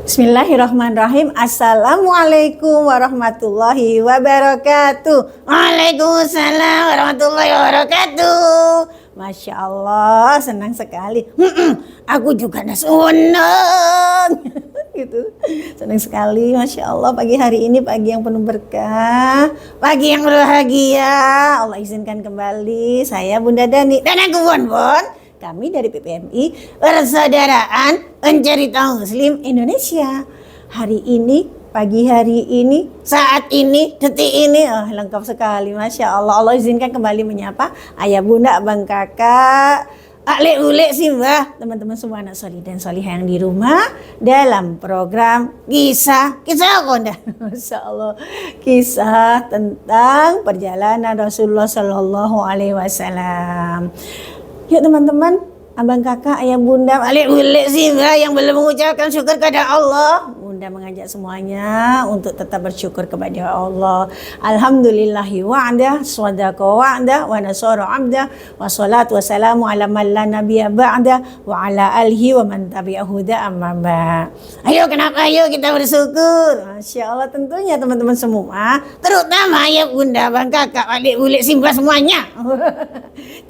Bismillahirrahmanirrahim. Assalamualaikum warahmatullahi wabarakatuh. Waalaikumsalam warahmatullahi wabarakatuh. Masya Allah, senang sekali. Aku juga senang. Gitu. Senang sekali, Masya Allah. Pagi hari ini pagi yang penuh berkah, pagi yang berbahagia. Allah izinkan kembali saya Bunda Dani dan aku Bon. Kami dari PPMI Persaudaraan Pencerita Muslim Indonesia. Hari ini, pagi hari ini, saat ini, detik ini, lengkap sekali, Masya Allah. Allah izinkan kembali menyapa ayah, bunda, abang, kakak, Lek Ulek Simbah, teman-teman semua anak solih dan solihah yang di rumah dalam program kisah Konda. Masya Allah, kisah tentang perjalanan Rasulullah Sallallahu Alaihi Wasallam. Yuk teman-teman, abang kakak, ayah bunda, Lek Ulek Simbah yang belum mengucapkan syukur kepada Allah, bunda mengajak semuanya untuk tetap bersyukur kepada Allah. Alhamdulillahi wa'ada, swadaka wa'ada, wa nasara abda, wa salatu wa salamu ala man la nabiyya ba'da, wa ala alihi wa man tabi'ahu da amma ba'. Ayo kenapa, ayo kita bersyukur. Masya Allah, tentunya teman-teman semua, terutama ayah bunda, abang kakak, Lek Ulek Simbah semuanya.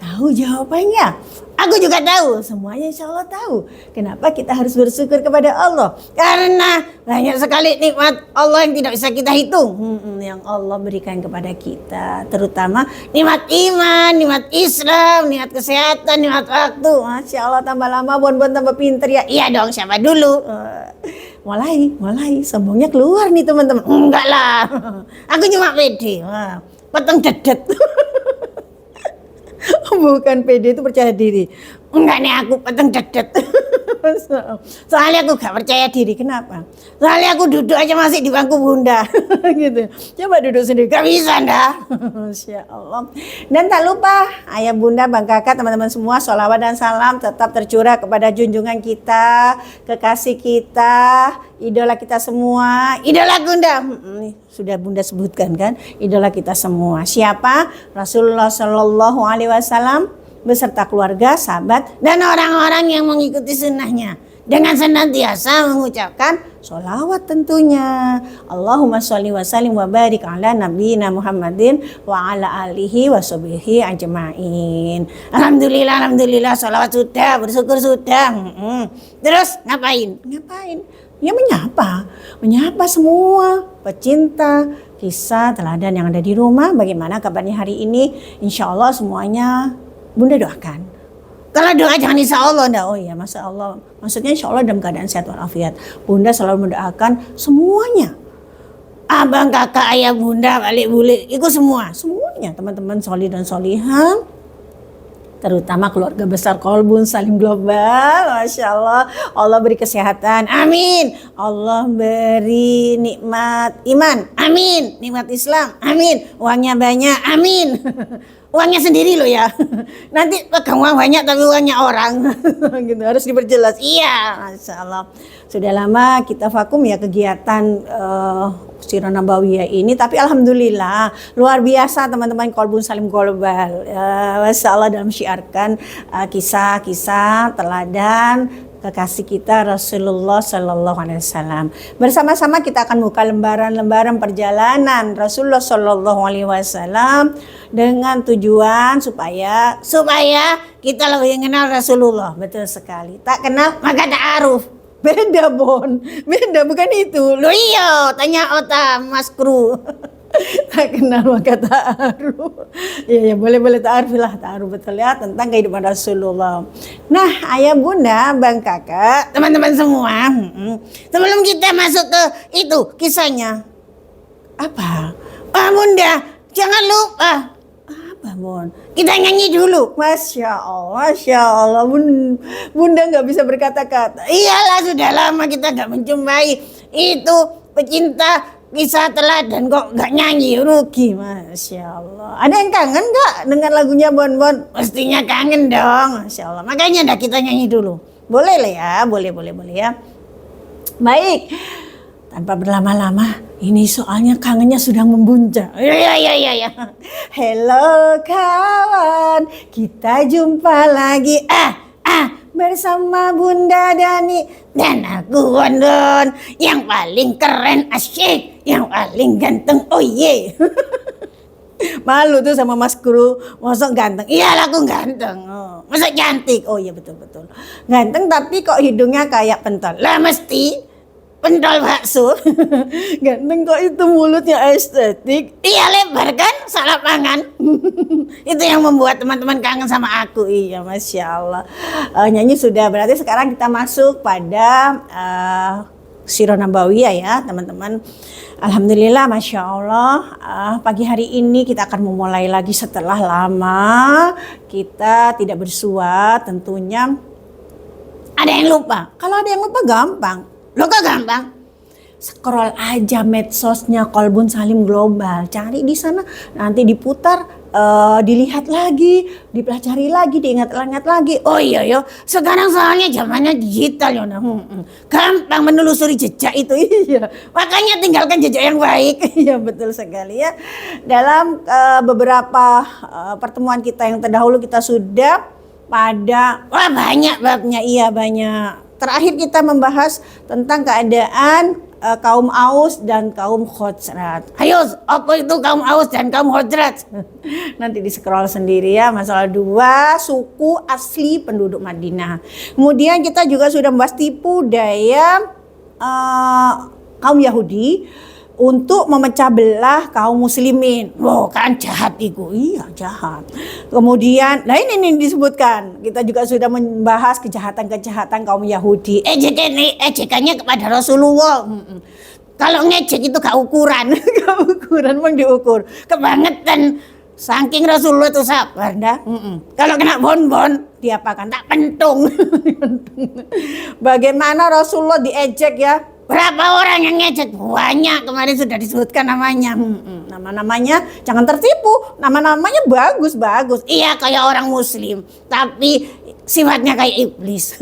Tahu jawabannya? Aku juga tahu, semuanya insya Allah tahu. Kenapa kita harus bersyukur kepada Allah? Karena banyak sekali nikmat Allah yang tidak bisa kita hitung, yang Allah berikan kepada kita. Terutama nikmat iman, nikmat Islam, nikmat kesehatan, nikmat waktu. Masya Allah, tambah lama Bon tambah pinter ya. Iya dong, siapa dulu? Mulai sombongnya keluar nih teman-teman. Enggak lah, aku cuma pede. Peteng dedet. Bukan pede, itu percaya diri. Enggak nih, aku peteng dedet. Soalnya aku gak percaya diri. Kenapa? Soalnya aku duduk aja masih di bangku bunda. Gitu. Coba duduk sendiri, gak bisa dah. Masya Allah. Dan tak lupa ayah bunda, bang kakak, teman-teman semua, sholawat dan salam tetap tercurah kepada junjungan kita, kekasih kita, idola kita semua, idola bunda. Sudah bunda sebutkan kan, idola kita semua. Siapa? Rasulullah Sallallahu Alaihi Wasallam beserta keluarga, sahabat, dan orang-orang yang mengikuti sunnahnya dengan senantiasa mengucapkan sholawat tentunya. Allahumma sholli wa sallim wa barik ala nabiyina Muhammadin wa ala alihi wa sahbihi ajma'in. Alhamdulillah, sholawat sudah, bersyukur sudah. Terus ngapain? Ya menyapa semua pecinta kisah teladan yang ada di rumah. Bagaimana kabarnya hari ini? Insya Allah semuanya bunda doakan. Kalau doa jangan insya Allah, enggak. Oh iya, masa Allah. Maksudnya insya Allah dalam keadaan sehat walafiat. Bunda selalu mendoakan semuanya. Abang, kakak, ayah, bunda, balik bulik, itu semuanya teman-teman solih dan solihah. Terutama keluarga besar Kolbun Salim Global. Masya Allah, Allah beri kesehatan, amin. Allah beri nikmat iman, amin. Nikmat Islam, amin. Uangnya banyak, amin. Uangnya sendiri loh ya. Nanti pegang uang banyak tapi uangnya orang. Gitu, harus diperjelas. Iya, Masya Allah. Sudah lama kita vakum ya kegiatan Sirah Nabawiyah ini, tapi alhamdulillah luar biasa teman-teman Kolbun Salim Global. Masya Allah, dalam syiarkan kisah-kisah teladan kekasih kita Rasulullah Sallallahu Alaihi Wasallam. Bersama-sama kita akan buka lembaran-lembaran perjalanan Rasulullah Sallallahu Alaihi Wasallam dengan tujuan supaya kita lebih mengenal Rasulullah. Betul sekali. Tak kenal maka ta'aruf. Beda Bon, beda bukan itu. Loh iya, tanya Ota Mas Kru. Tak kenal maka ta'aruf. Ya boleh ta'aruf lah, ta'aruf betul ya tentang kehidupan Rasulullah. Nah, ayah bunda, bang kakak, teman-teman semua, sebelum kita masuk ke itu kisahnya, apa? Bunda, jangan lupa. Apa Bon? Kita nyanyi dulu. Masya Allah, bunda nggak bisa berkata-kata. Iyalah, sudah lama kita nggak menjumpai itu pecinta kisah teladan kok nggak nyanyi, rugi. Masya Allah. Ada yang kangen nggak dengan lagunya Bon? Pastinya kangen dong. Masya Allah. Makanya dah kita nyanyi dulu. Boleh lah ya, boleh ya. Baik. Tanpa berlama-lama, ini soalnya kangennya sudah membuncah. Ya. Hello kawan, kita jumpa lagi. bersama Bunda Dani dan aku Wondon yang paling keren asyik, yang paling ganteng oh ye. Malu tuh sama Mas Kru, masa ganteng? Iyalah aku ganteng. Oh. Masa cantik? Oh iya betul-betul. Ganteng tapi kok hidungnya kayak pentol. Lah mesti pentol bakso. Ganteng kok itu mulutnya estetik. Iya lebar kan? Salah pangan. Itu yang membuat teman-teman kangen sama aku. Iya Masya Allah. Nyanyi sudah, berarti sekarang kita masuk pada Sirah Nabawiyah ya teman-teman. Alhamdulillah Masya Allah, pagi hari ini kita akan memulai lagi setelah lama kita tidak bersua. Tentunya ada yang lupa. Kalau ada yang lupa gampang. Lo kok gampang? Scroll aja medsosnya Kolbun Salim Global, cari di sana, nanti diputar, dilihat lagi, dipelajari lagi, diingat-ingat lagi. Oh iya yo, sekarang soalnya zamannya digital ya, gampang menelusuri jejak itu. Iya, makanya tinggalkan jejak yang baik. Iya betul sekali ya. Dalam beberapa pertemuan kita yang terdahulu kita sudah pada banyak babnya, iya banyak. Terakhir kita membahas tentang keadaan kaum Aus dan kaum Khazraj. Ayo, apa itu kaum Aus dan kaum Khazraj? Nanti di scroll sendiri ya. Masalah 2 suku asli penduduk Madinah. Kemudian kita juga sudah membahas tipu daya kaum Yahudi untuk memecah belah kaum muslimin. Oh kan jahat itu. Iya jahat. Kemudian ini disebutkan. Kita juga sudah membahas kejahatan-kejahatan kaum Yahudi. Ejekannya kepada Rasulullah. Kalau ngejek itu gak ukuran. Gak ukuran memang diukur. Kebangetan. Saking Rasulullah itu sabar dah. Kalau kena bon-bon diapakan? Tak pentung. Bagaimana Rasulullah diejek ya? Berapa orang yang ngejek? Banyak, kemarin sudah disebutkan namanya. Nama-namanya jangan tertipu. Nama-namanya bagus-bagus. Iya kayak orang muslim, tapi sifatnya kayak iblis.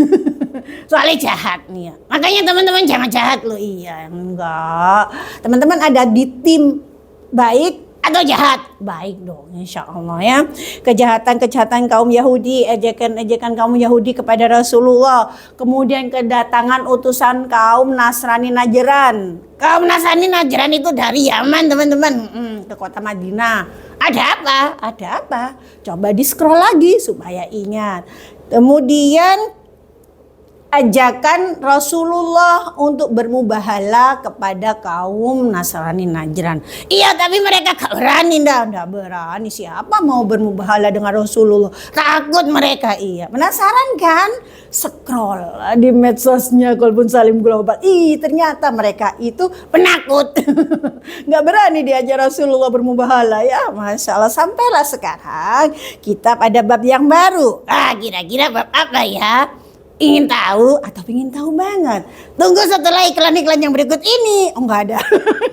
Soalnya jahat nih ya. Makanya teman-teman jangan jahat loh. Iya, enggak. Teman-teman ada di tim baik atau jahat? Baik dong insya Allah ya. Kejahatan-kejahatan kaum Yahudi, ejekan-ejekan kaum Yahudi kepada Rasulullah. Kemudian kedatangan utusan kaum Nasrani Najran. Kaum Nasrani Najran itu dari Yaman teman-teman, ke kota Madinah. Ada apa? Ada apa? Coba di scroll lagi supaya ingat. Kemudian ajakan Rasulullah untuk bermubahalah kepada kaum Nasrani Najran. Iya tapi mereka gak berani, ndak berani. Siapa mau bermubahalah dengan Rasulullah? Takut mereka. Iya, penasaran kan? Scroll di medsosnya Kolbun Salim Global. Ternyata mereka itu penakut. Gak berani diajar Rasulullah bermubahalah ya. Masya Allah, sampailah sekarang kita pada bab yang baru. Kira-kira bab apa ya? Ingin tahu atau ingin tahu banget? Tunggu setelah iklan-iklan yang berikut ini. Oh nggak ada.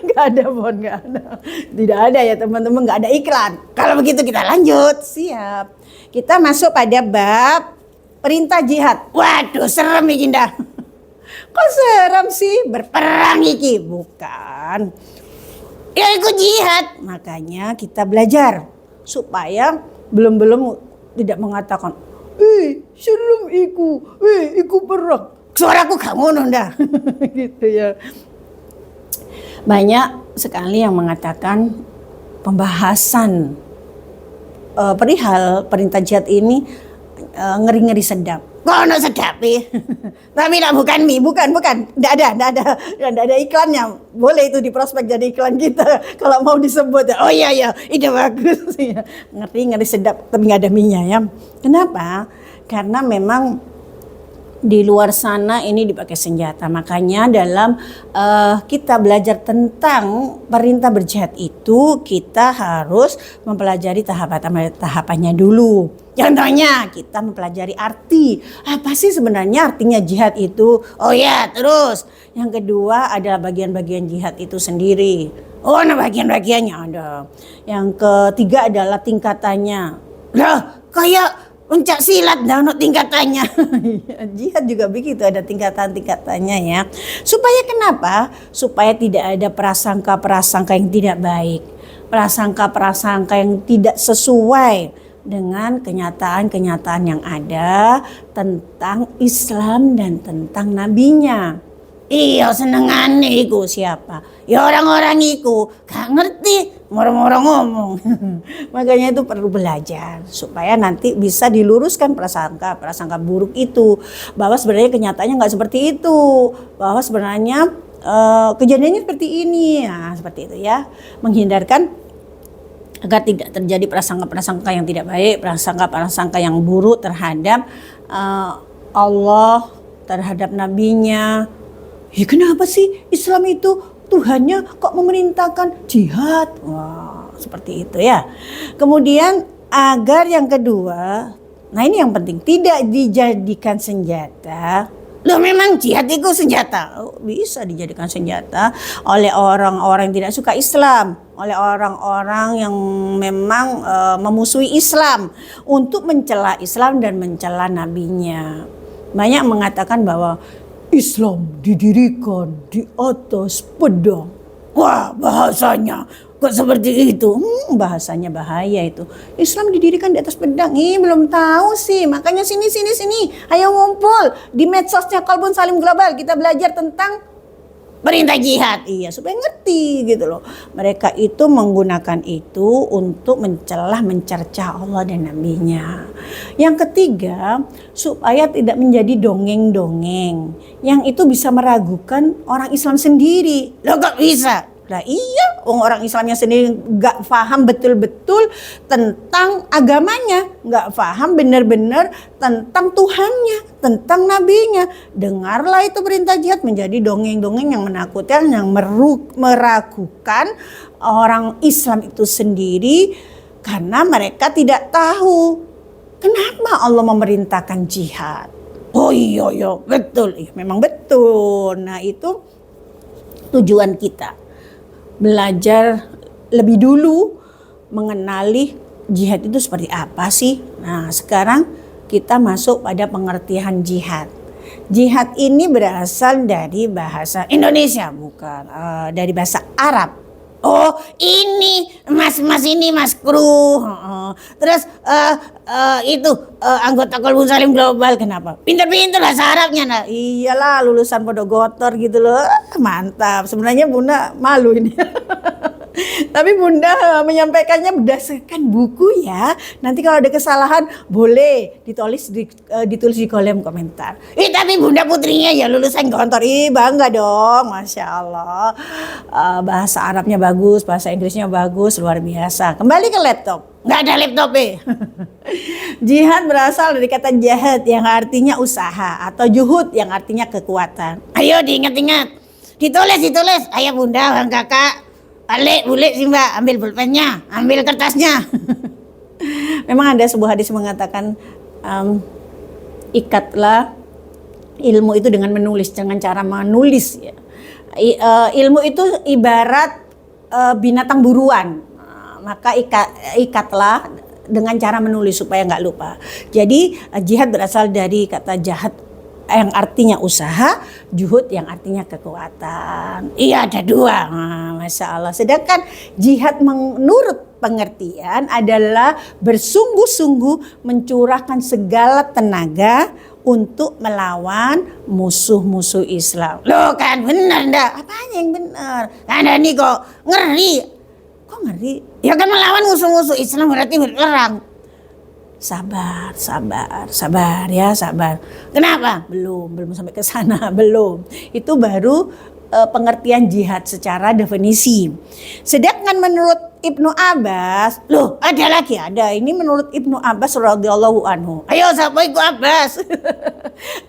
Nggak ada Bon, nggak ada. Tidak ada ya teman-teman, nggak ada iklan. Kalau begitu kita lanjut. Siap. Kita masuk pada bab perintah jihad. Waduh serem iki dah. Kok serem sih? Berperang iki? Bukan. Ya ikut jihad. Makanya kita belajar supaya belum tidak mengatakan serem iku perang. Suaraku gak ngono ndah. Gitu ya. Banyak sekali yang mengatakan pembahasan perihal perintah jihad ini ngeri-ngeri sedap. Kono sedap tapi bukan mie, bukan. Enggak ada iklannya. Boleh itu di prospek jadi iklan kita kalau mau disebut. Oh iya, ide bagus. Ngeri sedap tapi enggak ada mie-nya ya. Kenapa? Karena memang di luar sana ini dipakai senjata. Makanya dalam kita belajar tentang perintah berjihad itu kita harus mempelajari tahapannya dulu. Contohnya kita mempelajari arti. Apa sih sebenarnya artinya jihad itu? Oh ya, terus yang kedua adalah bagian-bagian jihad itu sendiri. Oh, nah bagian-bagiannya ada. Yang ketiga adalah tingkatannya. Lah, kayak pencak silat dah no tingkatannya. Jihad juga begitu, ada tingkatan-tingkatannya ya. Supaya kenapa? Supaya tidak ada prasangka-prasangka yang tidak baik. Prasangka-prasangka yang tidak sesuai. dengan kenyataan-kenyataan yang ada tentang Islam dan tentang nabinya. Iya senengane iku siapa? Ya orang-orang iku gak ngerti, moro-moro ngomong. Makanya itu perlu belajar supaya nanti bisa diluruskan prasangka buruk itu, bahwa sebenarnya kenyataannya nggak seperti itu, bahwa sebenarnya kejadiannya seperti ini. Nah, seperti itu ya, menghindarkan agar tidak terjadi prasangka-prasangka yang tidak baik, prasangka-prasangka yang buruk terhadap Allah, terhadap nabinya. Ya kenapa sih Islam itu Tuhannya kok memerintahkan jihad? Wah, seperti itu ya. Kemudian agar yang kedua, nah ini yang penting, tidak dijadikan senjata. Loh memang jihad itu senjata? Oh, bisa dijadikan senjata oleh orang-orang yang tidak suka Islam, oleh orang-orang yang memang memusuhi Islam untuk mencela Islam dan mencela nabinya. Banyak mengatakan bahwa Islam didirikan di atas pedang. Wah, bahasanya kok seperti itu? Bahasanya bahaya itu. Islam didirikan di atas pedang. Belum tahu sih. Makanya sini. Ayo ngumpul di medsosnya Qalbun Salim Global. Kita belajar tentang perintah jihad. Iya, supaya ngerti gitu loh. Mereka itu menggunakan itu untuk mencerca Allah dan nabinya. Yang ketiga, supaya tidak menjadi dongeng-dongeng yang itu bisa meragukan orang Islam sendiri. Loh kok bisa? Lah iya, orang Islamnya sendiri gak paham betul-betul tentang agamanya, gak paham benar-benar tentang Tuhannya, tentang nabinya. Dengarlah itu perintah jihad menjadi dongeng-dongeng yang menakutkan, yang meragukan orang Islam itu sendiri, karena mereka tidak tahu kenapa Allah memerintahkan jihad. Oh iya betul, memang betul. Nah itu tujuan kita, belajar lebih dulu mengenali jihad itu seperti apa sih. Nah sekarang kita masuk pada pengertian jihad. Jihad ini berasal dari bahasa Indonesia, bukan dari bahasa Arab. Oh ini mas ini mas kru. Terus itu anggota Qalbun Salim Global, kenapa? Pinter-pinter bahasa Arabnya. Nah iyalah, lulusan Pondok Gotor gitu loh. Mantap. Sebenarnya Bunda malu ini. Tapi Bunda menyampaikannya berdasarkan buku ya. Nanti kalau ada kesalahan boleh ditulis di kolom komentar. Tapi Bunda putrinya ya lulusan Gontor. Bangga dong, Masya Allah. Bahasa Arabnya bagus, bahasa Inggrisnya bagus, luar biasa. Kembali ke laptop. Nggak ada laptop Jihad berasal dari kata jahad yang artinya usaha, atau juhud yang artinya kekuatan. Ayo diingat-ingat. Ditulis. Ayo Bunda, Bang Kakak. Balik, boleh sih Mbak, ambil pulpennya, ambil kertasnya. Memang ada sebuah hadis mengatakan, ikatlah ilmu itu dengan menulis, dengan cara menulis. Ya. Ilmu itu ibarat binatang buruan, maka ikatlah dengan cara menulis supaya nggak lupa. Jadi jihad berasal dari kata jahad yang artinya usaha, juhud yang artinya kekuatan. Iya ada dua, Masya Allah. Sedangkan jihad menurut pengertian adalah bersungguh-sungguh mencurahkan segala tenaga untuk melawan musuh-musuh Islam. Loh kan benar ndak? Apanya yang benar? Ada nih kok ngeri. Kok ngeri? Ya kan melawan musuh-musuh Islam berarti berperang. Sabar ya, sabar. Kenapa? Belum sampai ke sana, belum. Itu baru pengertian jihad secara definisi. Sedangkan menurut Ibnu Abbas, loh ada lagi, ada. Ini menurut Ibnu Abbas radhiyallahu anhu. Ayo siapa itu Abbas?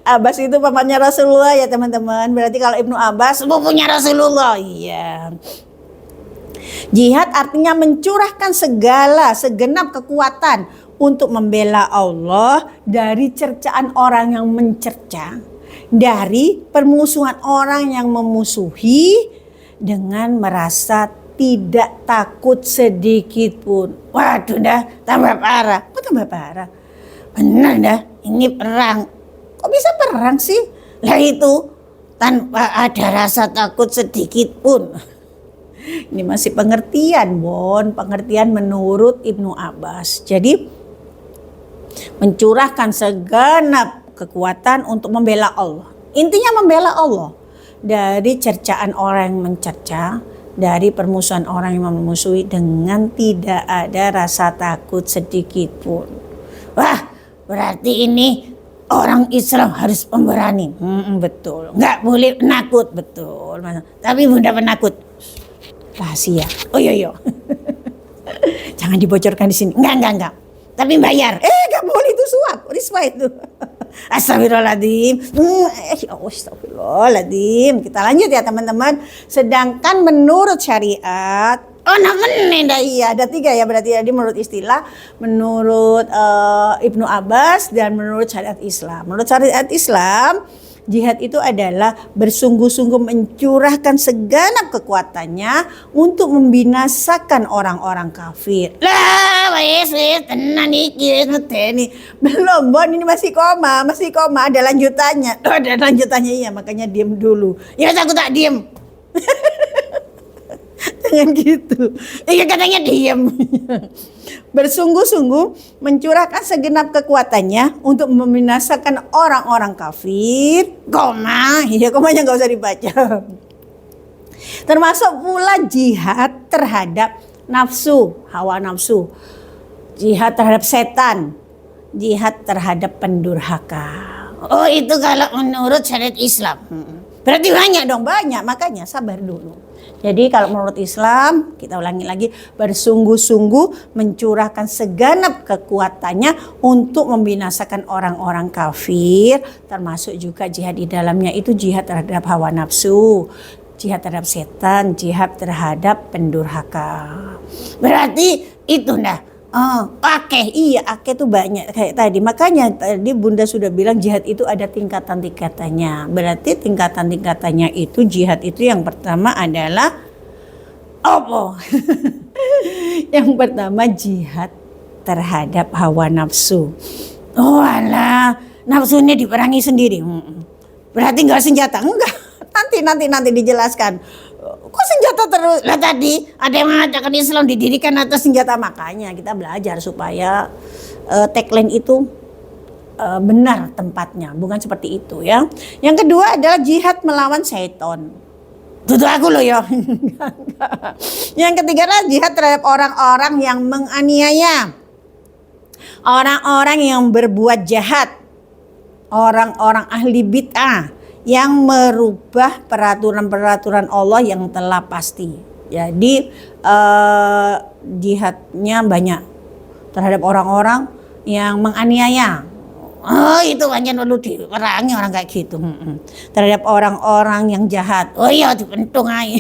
Abbas itu pamannya Rasulullah ya teman-teman. Berarti kalau Ibnu Abbas sepupunya Rasulullah. Iya. Jihad artinya mencurahkan segenap kekuatan untuk membela Allah dari cercaan orang yang mencerca, dari permusuhan orang yang memusuhi, dengan merasa tidak takut sedikit pun. Waduh dah, tambah parah. Kok tambah parah? Bener dah, ini perang. Kok bisa perang sih? Lah itu tanpa ada rasa takut sedikit pun. Ini masih pengertian, pengertian menurut Ibnu Abbas. Jadi Mencurahkan segenap kekuatan untuk membela Allah. Intinya membela Allah dari cercaan orang yang mencerca, dari permusuhan orang yang memusuhi dengan tidak ada rasa takut sedikit pun. Wah, berarti ini orang Islam harus pemberani. Betul. Nggak boleh penakut, betul. Tapi Bunda penakut. Rahasia. Oh iya. Jangan dibocorkan di sini. Enggak. Tapi bayar. Nggak boleh, itu suap. Riswa itu. Astagfirullahaladzim. Astagfirullahaladzim. Kita lanjut ya teman-teman. Sedangkan menurut syariat, ada 3 ya berarti. Jadi menurut istilah, menurut Ibnu Abbas, dan menurut syariat Islam. Menurut syariat Islam, jihad itu adalah bersungguh-sungguh mencurahkan segenap kekuatannya untuk membinasakan orang-orang kafir. Lah, wes tenan iki ini. Belum, Bon, ini masih koma, ada lanjutannya. Ada lanjutannya ya, makanya diam dulu. Ya aku tak diam. Jangan gitu. Iya katanya diam. Bersungguh-sungguh mencurahkan segenap kekuatannya untuk membinasakan orang-orang kafir. Komanya nggak usah dibaca. Termasuk pula jihad terhadap nafsu, hawa nafsu. Jihad terhadap setan. Jihad terhadap pendurhaka. Oh, itu kalau menurut syariat Islam. Berarti banyak, makanya sabar dulu. Jadi kalau menurut Islam, kita ulangi lagi, bersungguh-sungguh mencurahkan segenap kekuatannya untuk membinasakan orang-orang kafir, termasuk juga jihad di dalamnya itu jihad terhadap hawa nafsu, jihad terhadap setan, jihad terhadap pendurhaka. Berarti itu akeh itu banyak kayak tadi. Makanya tadi Bunda sudah bilang jihad itu ada tingkatan-tingkatannya. Berarti tingkatan-tingkatannya itu jihad itu yang pertama adalah apa? Yang pertama jihad terhadap hawa nafsu. Oh alah, nafsunya diperangi sendiri. Berarti enggak senjata? Enggak. Nanti dijelaskan. Kok senjata terus? Lah tadi ada yang mengatakan Islam didirikan atas senjata, makanya kita belajar supaya tagline itu benar tempatnya, bukan seperti itu ya. Yang kedua adalah jihad melawan syaitan. Tuh aku loh ya. Yang ketiga adalah jihad terhadap orang-orang yang menganiaya, orang-orang yang berbuat jahat, orang-orang ahli bid'ah yang merubah peraturan-peraturan Allah yang telah pasti. Jadi jihadnya banyak terhadap orang-orang yang menganiaya. Oh itu banyak dulu diperangi orang kayak gitu. Terhadap orang-orang yang jahat. Oh iya dipentung aja.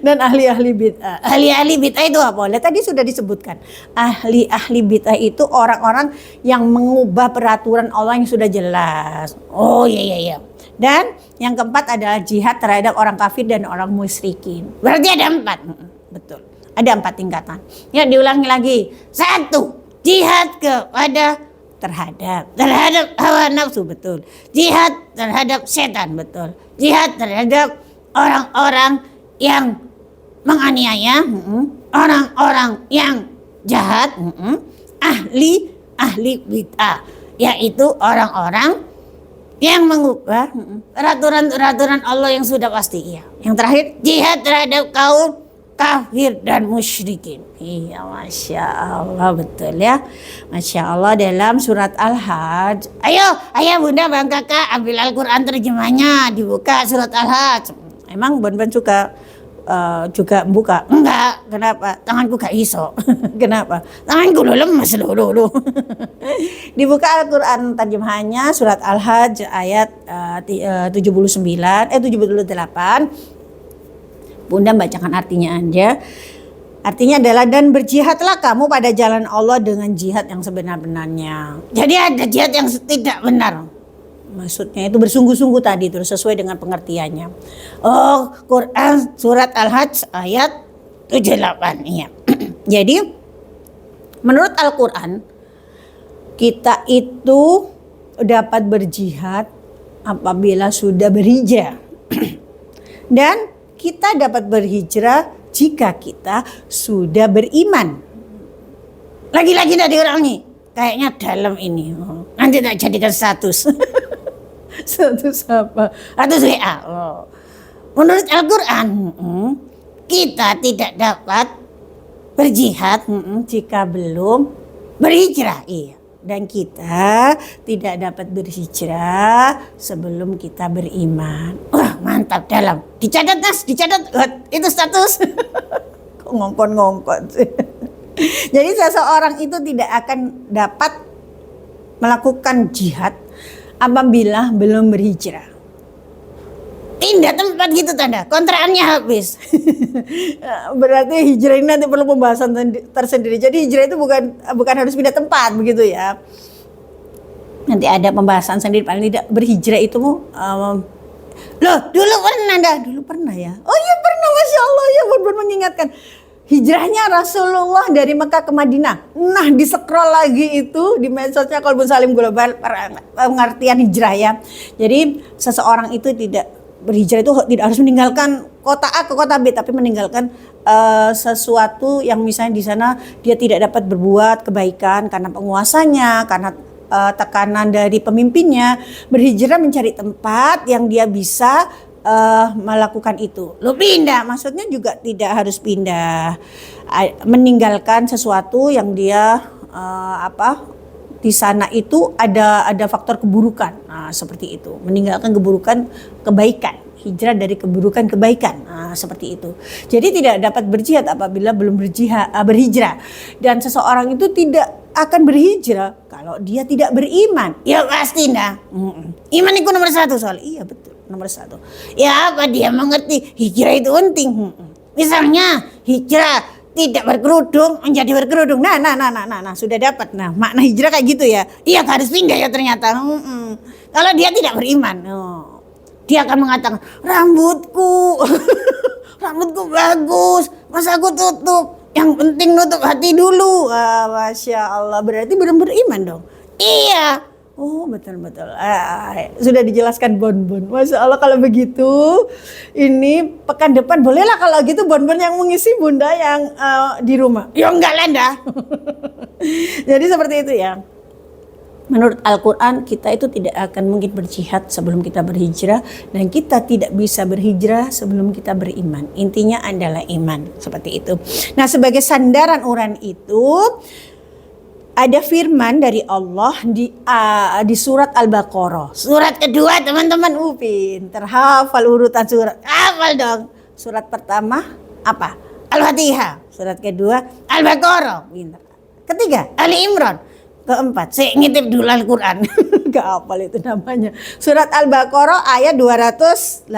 Dan ahli-ahli bid'ah. Ahli-ahli bid'ah itu apa? Tadi sudah disebutkan. Ahli-ahli bid'ah itu orang-orang yang mengubah peraturan Allah yang sudah jelas. Oh iya. Dan yang keempat adalah jihad terhadap orang kafir dan orang musyrikin. Berarti ada 4. Betul. Ada 4 tingkatan. Ya diulangi lagi. 1. Jihad terhadap hawa nafsu, betul. Jihad terhadap setan, betul. Jihad terhadap orang-orang yang menganiaya, orang-orang yang jahat, ahli bid'ah, yaitu orang-orang yang mengubah peraturan-peraturan Allah yang sudah pasti. Iya. Yang terakhir jihad terhadap kaum kafir dan musyrikin. Iya, Masya Allah, betul ya. Masya Allah, dalam surat Al-Hajj. Ayo Bunda, Bang Kakak ambil Al-Quran terjemahnya, dibuka surat Al-Hajj. Emang Bon suka juga buka? Enggak, kenapa? Tanganku gak iso. Kenapa? Tanganku lemes dulu. Dibuka Al-Quran terjemahannya surat Al-Hajj ayat 78. Bunda bacakan artinya aja. Artinya adalah, dan berjihadlah kamu pada jalan Allah dengan jihad yang sebenar-benarnya. Jadi ada jihad yang tidak benar. Maksudnya itu bersungguh-sungguh tadi terus sesuai dengan pengertiannya. Oh, Quran surat Al-Hajj ayat 78. Iya. Jadi menurut Al-Quran kita itu dapat berjihad apabila sudah berhijrah. Dan kita dapat berhijrah jika kita sudah beriman. Lagi-lagi tidak diulangi. kayaknya dalam ini. Oh, nanti tak jadikan status. Status apa? Status WA. Oh. Menurut Al-Quran, kita tidak dapat berjihad jika belum berhijrah. Iya. Dan kita tidak dapat berhijrah sebelum kita beriman. Wah, mantap, dalam. Dicatat, Nas, dicatat. Itu status. Kok ngongkon-ngongkon sih. Jadi seseorang itu tidak akan dapat melakukan jihad apabila belum berhijrah. Pindah tempat gitu tanda, kontrakannya habis. Berarti hijrah ini nanti perlu pembahasan tersendiri. Jadi hijrah itu bukan harus pindah tempat begitu ya. Nanti ada pembahasan sendiri, paling tidak berhijrah itu loh dulu pernah ya. Oh iya pernah, Masya Allah ya, benar mengingatkan. Hijrahnya Rasulullah dari Mekah ke Madinah. Nah, di scroll lagi itu di medsosnya Qalbun Salim Global pengertian hijrah ya. Jadi seseorang itu tidak berhijrah itu tidak harus meninggalkan kota A ke kota B, tapi meninggalkan sesuatu yang misalnya di sana dia tidak dapat berbuat kebaikan karena penguasanya, karena tekanan dari pemimpinnya. Berhijrah mencari tempat yang dia bisa melakukan itu. Lo pindah, maksudnya juga tidak harus pindah, meninggalkan sesuatu yang dia di sana itu ada faktor keburukan. Nah, seperti itu. Meninggalkan keburukan kebaikan. Hijrah dari keburukan kebaikan. Nah, seperti itu. Jadi tidak dapat berjihad apabila belum berhijrah. Dan seseorang itu tidak akan berhijrah kalau dia tidak beriman. Ya pasti dah. Iman itu nomor satu soal. Iya betul, nomor satu. Ya apa dia mengerti hijrah itu penting. Misalnya hijrah tidak berkerudung menjadi berkerudung. Nah, sudah dapat. Nah, makna hijrah kayak gitu ya. Iya harus pindah ya ternyata. Kalau dia tidak beriman, dia akan mengatakan rambutku bagus, masa aku tutup. Yang penting nutup hati dulu. Masya Allah, berarti belum beriman dong. Iya. Oh betul. Sudah dijelaskan Bonbon. Masya Allah kalau begitu. Ini pekan depan bolehlah kalau gitu Bonbon yang mengisi Bunda yang di rumah. Ya enggak lah. Jadi seperti itu ya. Menurut Al-Quran kita itu tidak akan mungkin berjihad sebelum kita berhijrah. Dan kita tidak bisa berhijrah sebelum kita beriman. Intinya adalah iman. Seperti itu. Nah sebagai sandaran uraian itu ada firman dari Allah di surat Al-Baqarah. Surat kedua teman-teman pinter hafal urutan surat. Hafal dong. Surat pertama apa? Al-Fatihah. Surat kedua Al-Baqarah. Pinter. Ketiga Ali Imran. Keempat, saya ngintip dulu Al-Quran. Gak hafal itu namanya. Surat Al-Baqarah ayat 218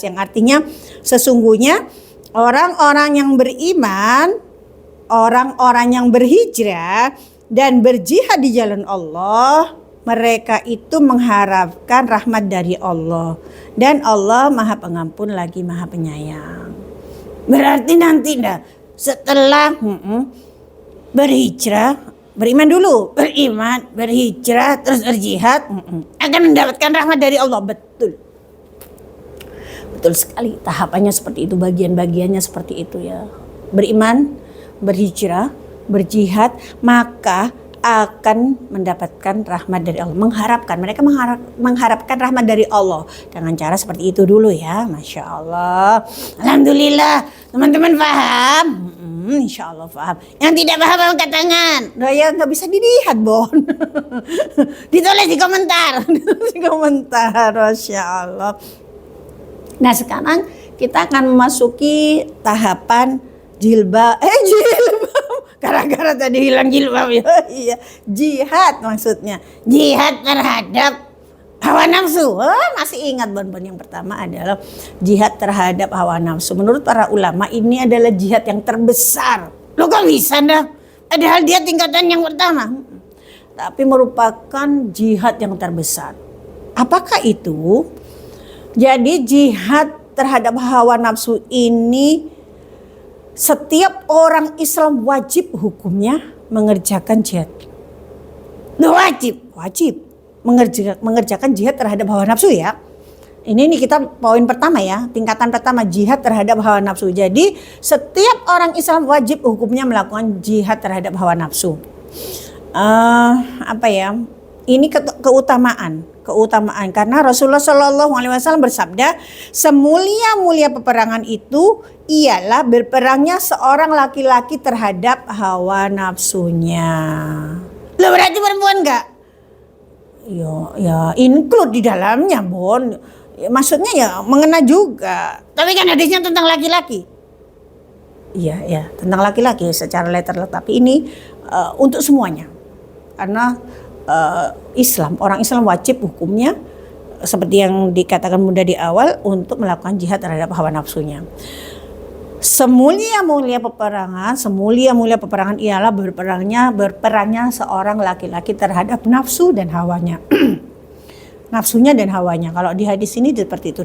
yang artinya sesungguhnya orang-orang yang beriman, orang-orang yang berhijrah dan berjihad di jalan Allah, mereka itu mengharapkan rahmat dari Allah. Dan Allah Maha Pengampun lagi Maha Penyayang. Berarti nanti setelah berhijrah, beriman dulu, beriman, berhijrah, terus berjihad, akan mendapatkan rahmat dari Allah. Betul sekali, tahapannya seperti itu, bagian-bagiannya seperti itu ya. Beriman, berhijrah, berjihad, maka akan mendapatkan rahmat dari Allah. Mereka mengharapkan rahmat dari Allah dengan cara seperti itu dulu ya. Masya Allah, alhamdulillah teman-teman paham. Insya Allah paham. Yang tidak paham angkat tangan. Ya nggak bisa dilihat Bon. Ditulis di komentar. Masya Allah. Nah sekarang kita akan memasuki tahapan jilbab. Gara-gara tadi hilang jilbab ya. Iya, jihad maksudnya. Jihad terhadap hawa nafsu. Masih ingat Bon yang pertama adalah jihad terhadap hawa nafsu. Menurut para ulama ini adalah jihad yang terbesar. Lo kok bisa dah? Padahal dia tingkatan yang pertama. Tapi merupakan jihad yang terbesar. Apakah itu? Jadi jihad terhadap hawa nafsu ini setiap orang Islam wajib hukumnya mengerjakan jihad. Wajib mengerjakan jihad terhadap hawa nafsu ya. Ini kita poin pertama ya, tingkatan pertama jihad terhadap hawa nafsu. Jadi setiap orang Islam wajib hukumnya melakukan jihad terhadap hawa nafsu. apa ya? Ini keutamaan karena Rasulullah Shallallahu Alaihi Wasallam bersabda, semulia-mulia peperangan itu ialah berperangnya seorang laki-laki terhadap hawa nafsunya. Loh, berarti perempuan enggak? Ya include di dalamnya, Bon. Ya, maksudnya ya mengena juga. Tapi kan hadisnya tentang laki-laki. Iya, tentang laki-laki secara letterlek. Tapi ini untuk semuanya. Karena Islam, orang Islam wajib hukumnya seperti yang dikatakan Bunda di awal untuk melakukan jihad terhadap hawa nafsunya. Semulia-mulia peperangan ialah berperangnya seorang laki-laki terhadap nafsu dan hawanya. Nafsunya dan hawanya. Kalau di hadis ini seperti itu,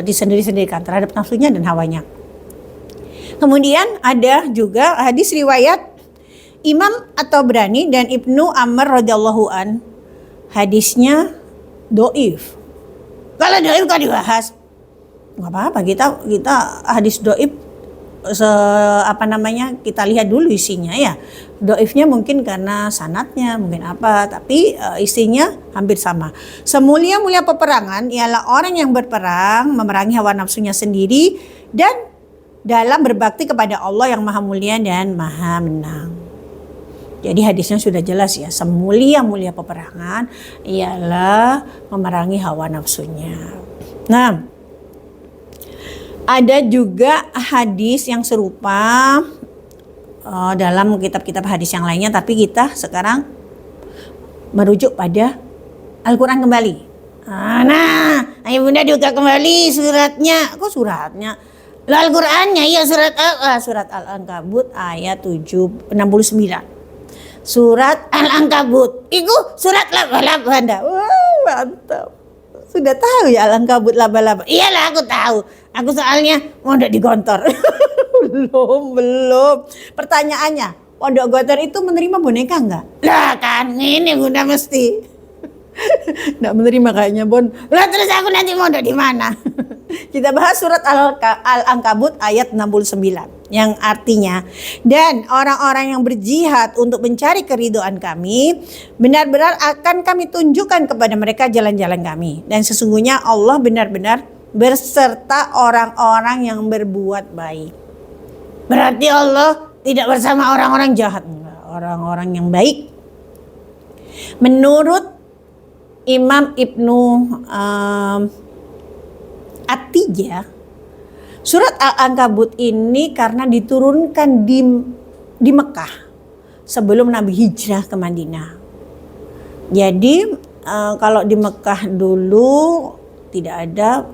disendiri-sendirikan terhadap nafsunya dan hawanya. Kemudian ada juga hadis riwayat Imam At-Tabrani dan Ibnu Amr radhiyallahu an. Hadisnya doif. Kalau doif kan dibahas, nggak apa-apa, kita hadis doif kita lihat dulu isinya ya. Doifnya mungkin karena sanadnya, mungkin apa, tapi isinya hampir sama. Semulia-mulia peperangan ialah orang yang berperang memerangi hawa nafsunya sendiri dan dalam berbakti kepada Allah yang Maha Mulia dan Maha Menang. Jadi hadisnya sudah jelas ya, semulia-mulia peperangan ialah memerangi hawa nafsunya. Nah, ada juga hadis yang serupa dalam kitab-kitab hadis yang lainnya, tapi kita sekarang merujuk pada Al-Quran kembali. Nah, ayo Bunda buka kembali suratnya. Kok suratnya? Al-Qurannya ya, surat Al-Ankabut ayat 69. Surat Al-Ankabut. Iku surat laba-laba. Wah, mantap. Sudah tahu ya Al-Ankabut laba-laba? Iyalah, aku tahu. Aku soalnya mondok di Gontor. belum. Pertanyaannya, pondok Gontor itu menerima boneka enggak? Lah kan, ini Bunda mesti. Enggak menerima kayaknya, Bon. Lah terus aku nanti mondok di mana? Kita bahas surat Al-Ankabut ayat 69. Yang artinya, dan orang-orang yang berjihad untuk mencari keridhaan kami, benar-benar akan kami tunjukkan kepada mereka jalan-jalan kami. Dan sesungguhnya Allah benar-benar berserta orang-orang yang berbuat baik. Berarti Allah tidak bersama orang-orang jahat, orang-orang yang baik. Menurut Imam Ibnu At-Tijah, surat Al-Ankabut ini karena diturunkan di Mekah sebelum Nabi hijrah ke Madinah. Jadi kalau di Mekah dulu tidak ada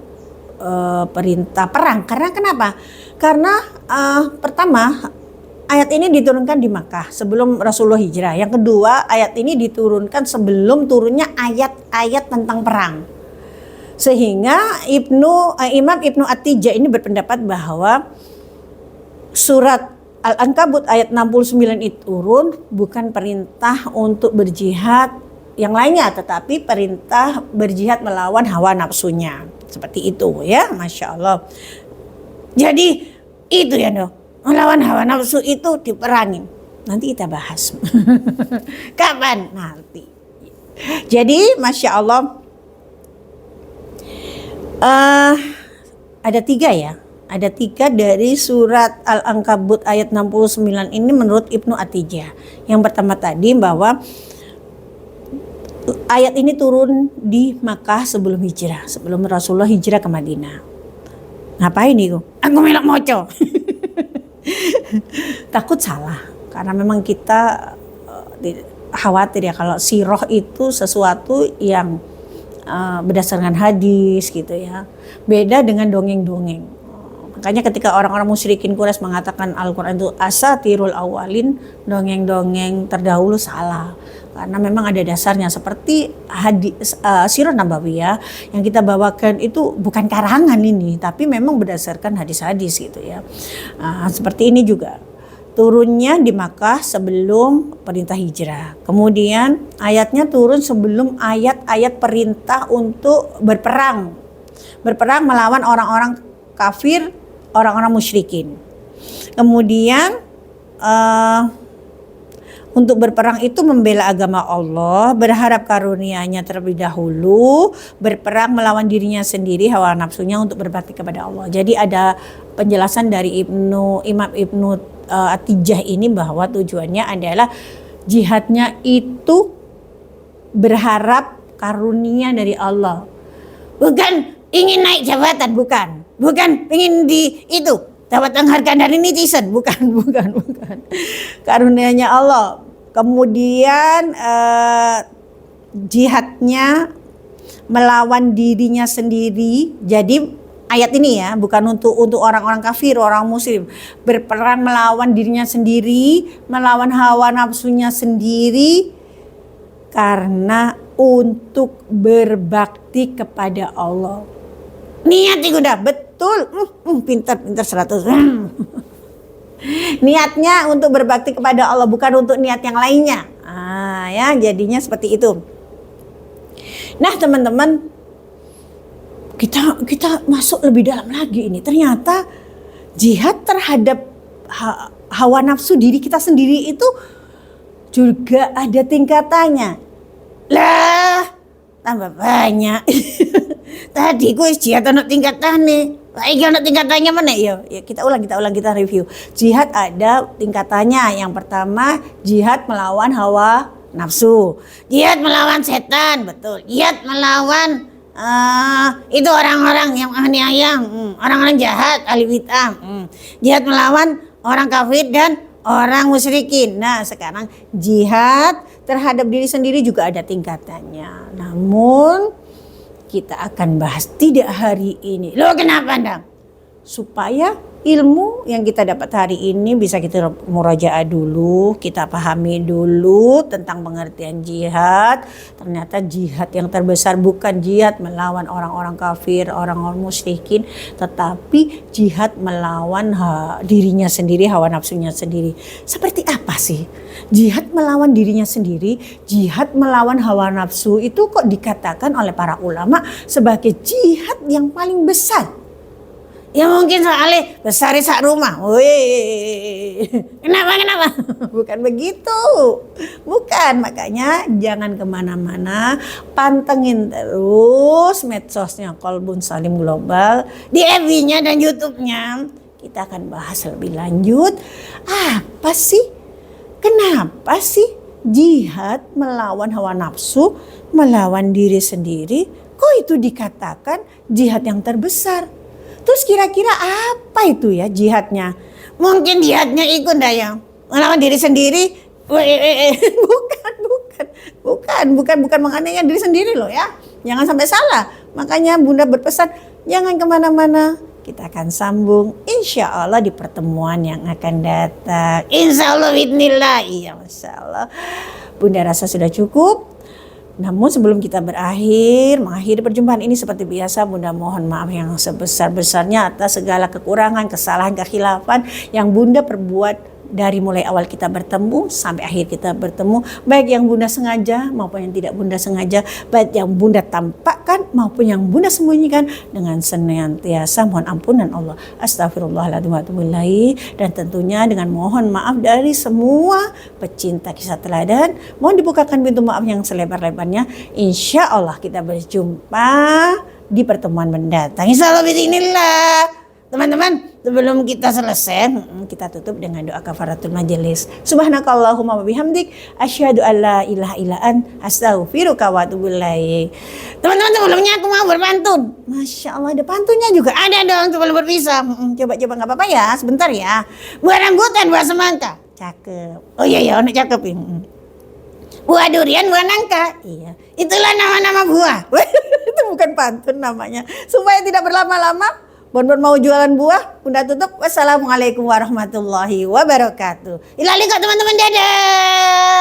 perintah perang. Karena kenapa? Karena pertama ayat ini diturunkan di Makkah sebelum Rasulullah hijrah. Yang kedua, ayat ini diturunkan sebelum turunnya ayat-ayat tentang perang. Sehingga Imam Ibnu At-Tijah ini berpendapat bahwa surat Al-Ankabut ayat 69 itu turun bukan perintah untuk berjihad yang lainnya, tetapi perintah berjihad melawan hawa nafsunya. Seperti itu ya, Masya Allah. Jadi itu ya dong, melawan hawa nafsu itu diperangin. Nanti kita bahas. Kapan? Nanti. Jadi Masya Allah, ada 3 ya. Ada 3 dari surat Al-Ankabut ayat 69 ini menurut Ibnu At-Tijah. Yang pertama tadi bahwa ayat ini turun di Makkah sebelum hijrah, sebelum Rasulullah hijrah ke Madinah. Ngapain nih? Aku melok moco. Takut salah, karena memang kita khawatir ya kalau sirah itu sesuatu yang berdasarkan hadis gitu ya. Beda dengan dongeng-dongeng. Makanya ketika orang-orang musyrikin Quraisy mengatakan Al-Quran itu asatirul awalin, dongeng-dongeng terdahulu, salah. Karena memang ada dasarnya, seperti hadis sirah nabawiyah yang kita bawakan itu bukan karangan ini, tapi memang berdasarkan hadis-hadis gitu ya. Seperti ini juga. Turunnya di Makkah sebelum perintah hijrah. Kemudian ayatnya turun sebelum ayat-ayat perintah untuk berperang. Berperang melawan orang-orang kafir, orang-orang musyrikin. Kemudian Untuk berperang itu membela agama Allah, berharap karunia-Nya terlebih dahulu, berperang melawan dirinya sendiri, hawa nafsunya untuk berbakti kepada Allah. Jadi ada penjelasan dari Imam Ibnu Atijah ini bahwa tujuannya adalah jihadnya itu berharap karunia dari Allah. Bukan ingin naik jabatan, bukan ingin itu dapat penghargaan dari netizen, bukan. Karunia-Nya Allah. Kemudian jihadnya melawan dirinya sendiri. Jadi ayat ini ya bukan untuk orang-orang kafir, orang muslim. Berperang melawan dirinya sendiri, melawan hawa nafsunya sendiri karena untuk berbakti kepada Allah. Niat itu udah betul, pintar 100. Niatnya untuk berbakti kepada Allah, bukan untuk niat yang lainnya. Ya jadinya seperti itu. Nah teman-teman, kita masuk lebih dalam lagi ini. Ternyata jihad terhadap hawa nafsu diri kita sendiri itu juga ada tingkatannya. Lah, tambah banyak. Tadi gue jihad anak tingkatannya. Baik anak tingkatannya mana ya? Kita ulang, kita review. Jihad ada tingkatannya. Yang pertama, jihad melawan hawa nafsu. Jihad melawan setan, betul. Jihad melawan itu orang-orang yang aniaya, orang-orang jahat, ahli bid'ah. Jihad melawan orang kafir dan orang musyrikin. Nah, sekarang jihad terhadap diri sendiri juga ada tingkatannya. Namun kita akan bahas tidak hari ini. Loh kenapa Ndang? Supaya ilmu yang kita dapat hari ini bisa kita murajaah dulu, kita pahami dulu tentang pengertian jihad. Ternyata jihad yang terbesar bukan jihad melawan orang-orang kafir, orang-orang musyrikin, tetapi jihad melawan dirinya sendiri, hawa nafsunya sendiri. Seperti apa sih? Jihad melawan dirinya sendiri, jihad melawan hawa nafsu itu kok dikatakan oleh para ulama sebagai jihad yang paling besar. Ya mungkin soalnya besar sak rumah. Wih, kenapa? Bukan begitu. Bukan, makanya jangan kemana-mana. Pantengin terus medsosnya Kolbun Salim Global. Di FB-nya dan YouTube-nya. Kita akan bahas lebih lanjut. Apa sih? Kenapa sih jihad melawan hawa nafsu, melawan diri sendiri? Kok itu dikatakan jihad yang terbesar? Terus kira-kira apa itu ya jihadnya? Mungkin jihadnya ikut dayang melawan diri sendiri. Bukan menganiaya diri sendiri loh ya. Jangan sampai salah. Makanya Bunda berpesan jangan kemana-mana. Kita akan sambung insya Allah di pertemuan yang akan datang. Insya Allah bismillah. Iya Masya Allah. Bunda rasa sudah cukup. Namun sebelum kita mengakhiri perjumpaan ini seperti biasa, Bunda mohon maaf yang sebesar-besarnya atas segala kekurangan, kesalahan, kekhilafan yang Bunda perbuat dari mulai awal kita bertemu sampai akhir kita bertemu, baik yang Bunda sengaja maupun yang tidak Bunda sengaja, baik yang Bunda tampakkan maupun yang Bunda sembunyikan, dengan senantiasa mohon ampunan Allah. Astagfirullahaladzim wa atubu ilaih. Dan tentunya dengan mohon maaf dari semua pecinta kisah teladan, mohon dibukakan pintu maaf yang selebar-lebarnya. Insya Allah kita berjumpa di pertemuan mendatang. Insya Allah bismillah. Teman-teman, sebelum kita selesai, kita tutup dengan doa kafaratul majelis. Subhanakallahumma wa bihamdik, asyhadu an la ilaha illa anta, astaghfiruka wa atubu ilaik. Teman-teman, sebelumnya aku mau berpantun. Masya Allah, ada pantunnya juga. Ada dong sebelum berpisah. Coba-coba nggak apa-apa ya, sebentar ya. Buah rambutan, buah semangka. Cakep. Oh iya, anak cakep ini. Buah durian, buah nangka. Iya, itulah nama-nama buah. Itu bukan pantun namanya. Supaya tidak berlama-lama, Bon mau jualan buah, Bunda tutup. Wassalamualaikum warahmatullahi wabarakatuh. Ilali kok teman-teman, dadah.